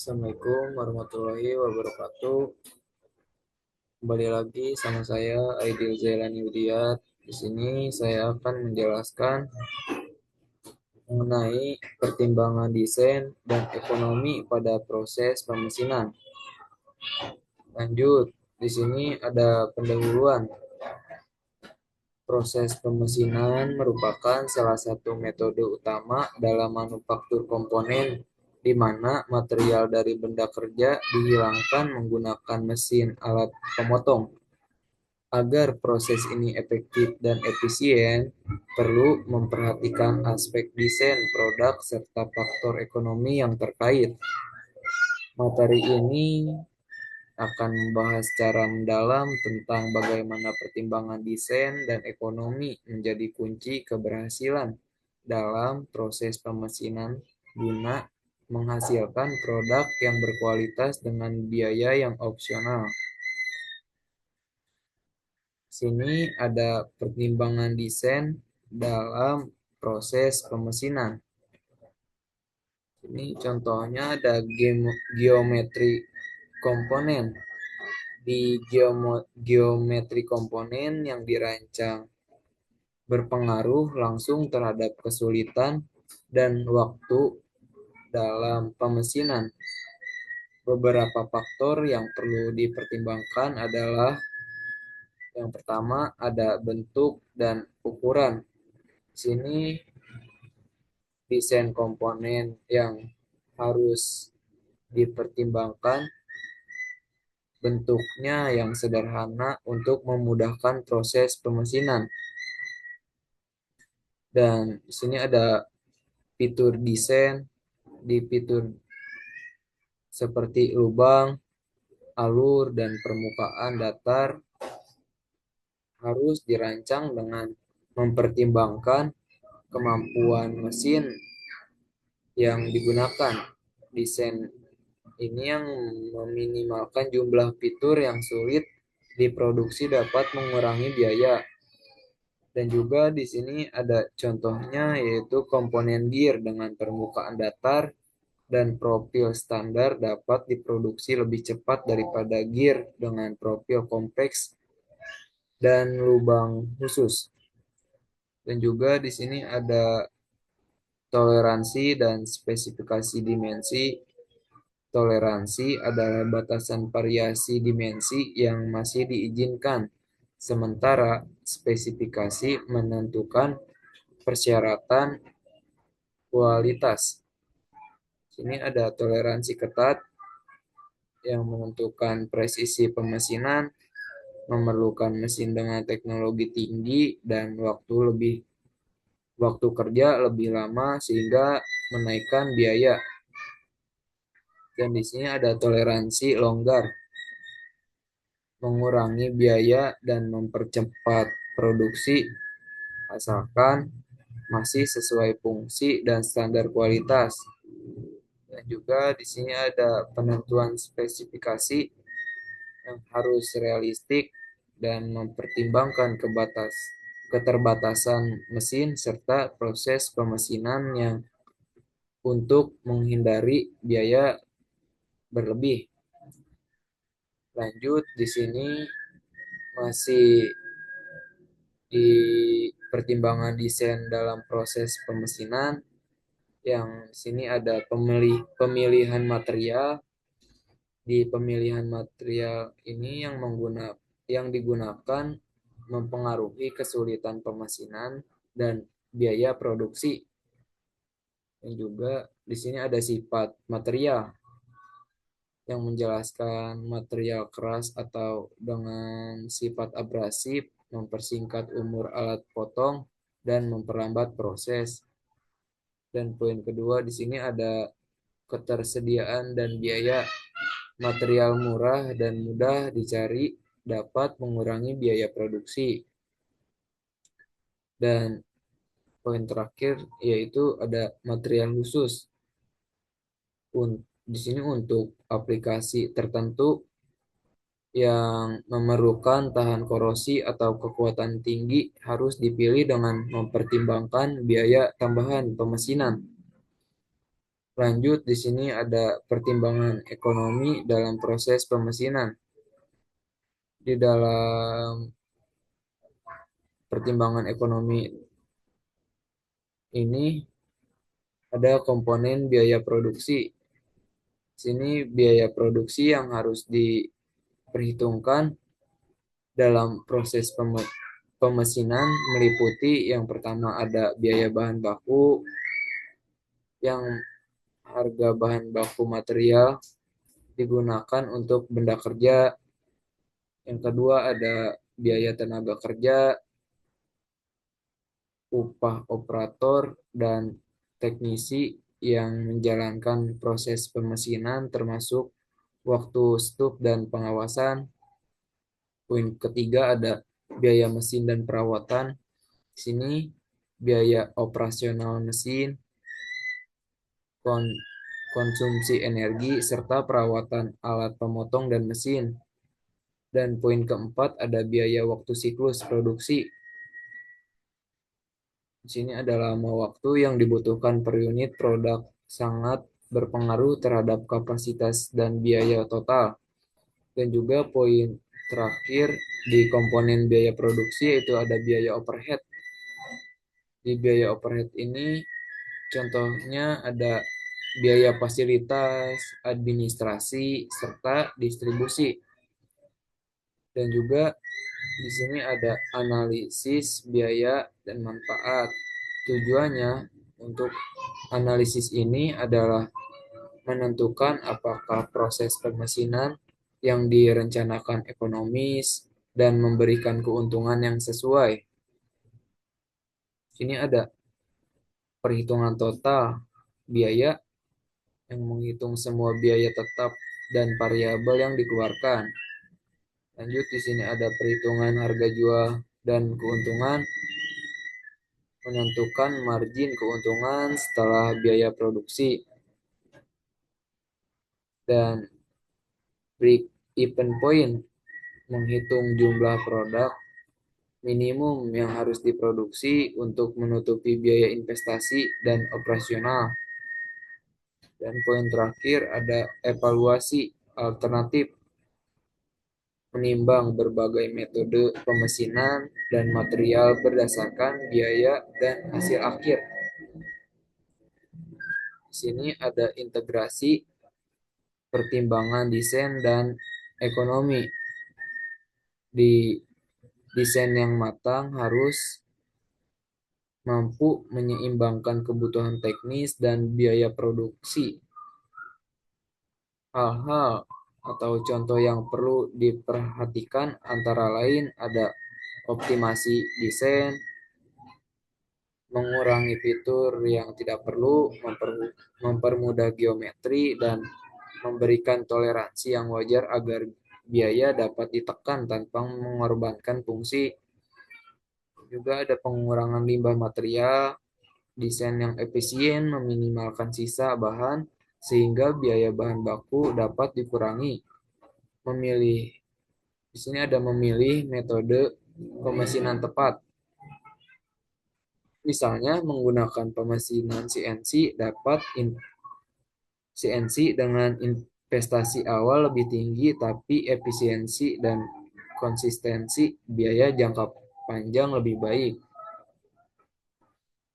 Assalamualaikum warahmatullahi wabarakatuh. Kembali lagi sama saya Aidil Zailani Widiat. Di sini saya akan menjelaskan mengenai pertimbangan desain dan ekonomi pada proses pemesinan. Lanjut, di sini ada pendahuluan. Proses pemesinan merupakan salah satu metode utama dalam manufaktur komponen di mana material dari benda kerja dihilangkan menggunakan mesin alat pemotong. Agar proses ini efektif dan efisien, perlu memperhatikan aspek desain produk serta faktor ekonomi yang terkait. Materi ini akan membahas secara mendalam tentang bagaimana pertimbangan desain dan ekonomi menjadi kunci keberhasilan dalam proses pemesinan guna menghasilkan produk yang berkualitas dengan biaya yang opsional. Sini ada pertimbangan desain dalam proses pemesinan. Ini contohnya ada geometri komponen. Di geometri komponen yang dirancang berpengaruh langsung terhadap kesulitan dan waktu dalam pemesinan. Beberapa faktor yang perlu dipertimbangkan adalah yang pertama ada bentuk dan ukuran. Sini desain komponen yang harus dipertimbangkan bentuknya yang sederhana untuk memudahkan proses pemesinan. Dan di sini ada fitur desain di fitur seperti lubang, alur, dan permukaan datar harus dirancang dengan mempertimbangkan kemampuan mesin yang digunakan. Desain ini yang meminimalkan jumlah fitur yang sulit diproduksi dapat mengurangi biaya. Dan juga di sini ada contohnya yaitu komponen gear dengan permukaan datar dan profil standar dapat diproduksi lebih cepat daripada gear dengan profil kompleks dan lubang khusus. Dan juga di sini ada toleransi dan spesifikasi dimensi. Toleransi adalah batasan variasi dimensi yang masih diizinkan, sementara spesifikasi menentukan persyaratan kualitas. Sini ada toleransi ketat yang menentukan presisi pemesinan, memerlukan mesin dengan teknologi tinggi dan waktu kerja lebih lama sehingga menaikkan biaya. Dan di sini ada toleransi longgar, mengurangi biaya dan mempercepat produksi asalkan masih sesuai fungsi dan standar kualitas. Dan juga di sini ada penentuan spesifikasi yang harus realistik dan mempertimbangkan keterbatasan mesin serta proses pemesinan yang untuk menghindari biaya berlebih. Lanjut di sini masih di pertimbangan desain dalam proses pemesinan yang sini ada pemilihan material. Di pemilihan material ini yang digunakan mempengaruhi kesulitan pemesinan dan biaya produksi. Dan juga di sini ada sifat material yang menjelaskan material keras atau dengan sifat abrasif, mempersingkat umur alat potong dan memperlambat proses. Dan poin kedua di sini ada ketersediaan dan biaya. Material murah dan mudah dicari dapat mengurangi biaya produksi. Dan poin terakhir yaitu ada material khusus. Di sini untuk aplikasi tertentu yang memerlukan tahan korosi atau kekuatan tinggi harus dipilih dengan mempertimbangkan biaya tambahan pemesinan. Lanjut, di sini ada pertimbangan ekonomi dalam proses pemesinan. Di dalam pertimbangan ekonomi ini ada komponen biaya produksi. Di sini biaya produksi yang harus diperhitungkan dalam proses pemesinan meliputi yang pertama ada biaya bahan baku, yang harga bahan baku material digunakan untuk benda kerja. Yang kedua ada biaya tenaga kerja, upah operator, dan teknisi yang menjalankan proses pemesinan termasuk waktu stuck dan pengawasan. Poin ketiga ada biaya mesin dan perawatan. Di sini biaya operasional mesin, konsumsi energi, serta perawatan alat pemotong dan mesin. Dan poin keempat ada biaya waktu siklus produksi. Di sini ada lama waktu yang dibutuhkan per unit produk sangat berpengaruh terhadap kapasitas dan biaya total. Dan juga poin terakhir di komponen biaya produksi yaitu ada biaya overhead. Di biaya overhead ini contohnya ada biaya fasilitas, administrasi, serta distribusi. Dan juga di sini ada analisis biaya dan manfaat. Tujuannya untuk analisis ini adalah menentukan apakah proses pemesinan yang direncanakan ekonomis dan memberikan keuntungan yang sesuai. Sini ada perhitungan total biaya yang menghitung semua biaya tetap dan variabel yang dikeluarkan. Lanjut, di sini ada perhitungan harga jual dan keuntungan, menentukan margin keuntungan setelah biaya produksi, dan break even point, menghitung jumlah produk minimum yang harus diproduksi untuk menutupi biaya investasi dan operasional. Dan poin terakhir ada evaluasi alternatif, menimbang berbagai metode pemesinan dan material berdasarkan biaya dan hasil akhir. Di sini ada integrasi, pertimbangan desain dan ekonomi. Di desain yang matang harus mampu menyeimbangkan kebutuhan teknis dan biaya produksi. Hal-hal atau contoh yang perlu diperhatikan antara lain ada optimasi desain, mengurangi fitur yang tidak perlu, mempermudah geometri, dan memberikan toleransi yang wajar agar biaya dapat ditekan tanpa mengorbankan fungsi. Juga ada pengurangan limbah material, desain yang efisien meminimalkan sisa bahan sehingga biaya bahan baku dapat dikurangi. Memilih di sini ada memilih metode pemesinan tepat. Misalnya menggunakan pemesinan CNC dapat CNC dengan investasi awal lebih tinggi tapi efisiensi dan konsistensi biaya jangka panjang lebih baik.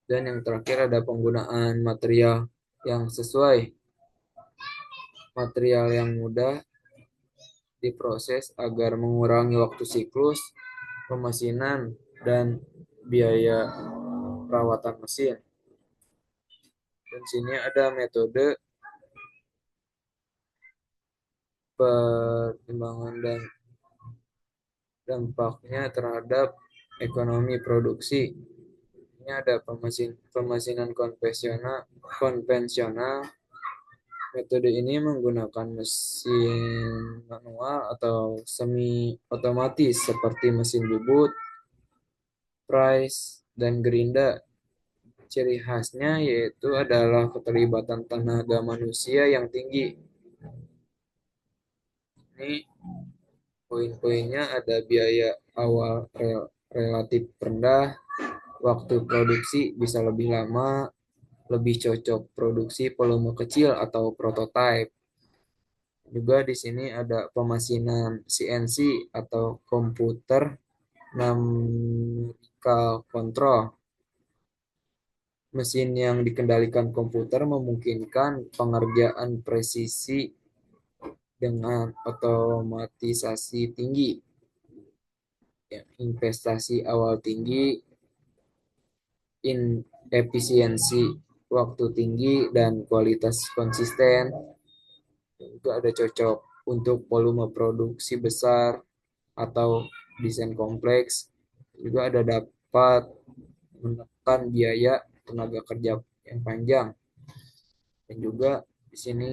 Dan yang terakhir ada penggunaan material yang sesuai. Material yang mudah diproses agar mengurangi waktu siklus pemesinan dan biaya perawatan mesin. Dan sini ada metode pertimbangan dan dampaknya terhadap ekonomi produksi. Ini ada pemesinan konvensional. Metode ini menggunakan mesin manual atau semi otomatis seperti mesin bubut, pries, dan gerinda. Ciri khasnya yaitu adalah keterlibatan tenaga manusia yang tinggi. Ini poin-poinnya ada biaya awal relatif rendah, waktu produksi bisa lebih lama, lebih cocok produksi volume kecil atau prototype. Juga di sini ada pemasinan CNC atau komputer numerical control. Mesin yang dikendalikan komputer memungkinkan pengerjaan presisi dengan otomatisasi tinggi, ya, investasi awal tinggi, efisiensi waktu tinggi, dan kualitas konsisten. Juga ada cocok untuk volume produksi besar atau desain kompleks. Juga ada dapat menekan biaya tenaga kerja yang panjang. Dan juga di sini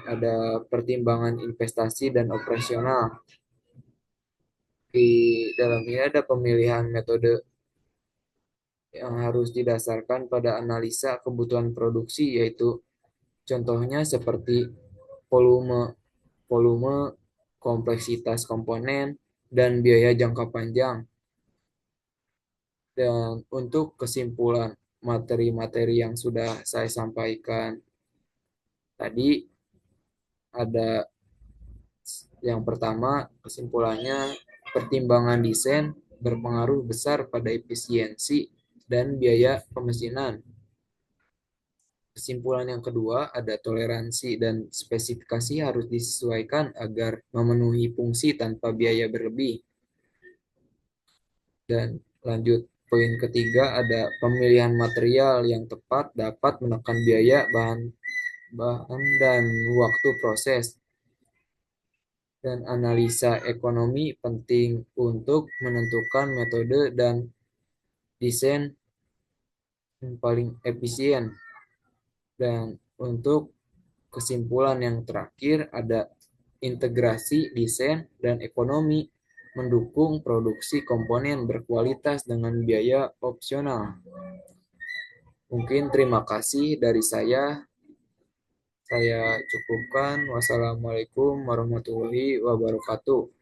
ada pertimbangan investasi dan operasional. Di dalamnya ada pemilihan metode yang harus didasarkan pada analisa kebutuhan produksi, yaitu contohnya seperti volume, volume, kompleksitas komponen, dan biaya jangka panjang. Dan untuk kesimpulan materi-materi yang sudah saya sampaikan tadi, ada yang pertama, kesimpulannya, pertimbangan desain berpengaruh besar pada efisiensi dan biaya pemesinan. Kesimpulan yang kedua, ada toleransi dan spesifikasi harus disesuaikan agar memenuhi fungsi tanpa biaya berlebih. Dan lanjut, poin ketiga, ada pemilihan material yang tepat dapat menekan biaya bahan dan waktu proses. Dan analisa ekonomi penting untuk menentukan metode dan desain yang paling efisien. Dan untuk kesimpulan yang terakhir, ada integrasi desain dan ekonomi mendukung produksi komponen berkualitas dengan biaya opsional. Mungkin terima kasih dari saya. Saya cukupkan. Wassalamualaikum warahmatullahi wabarakatuh.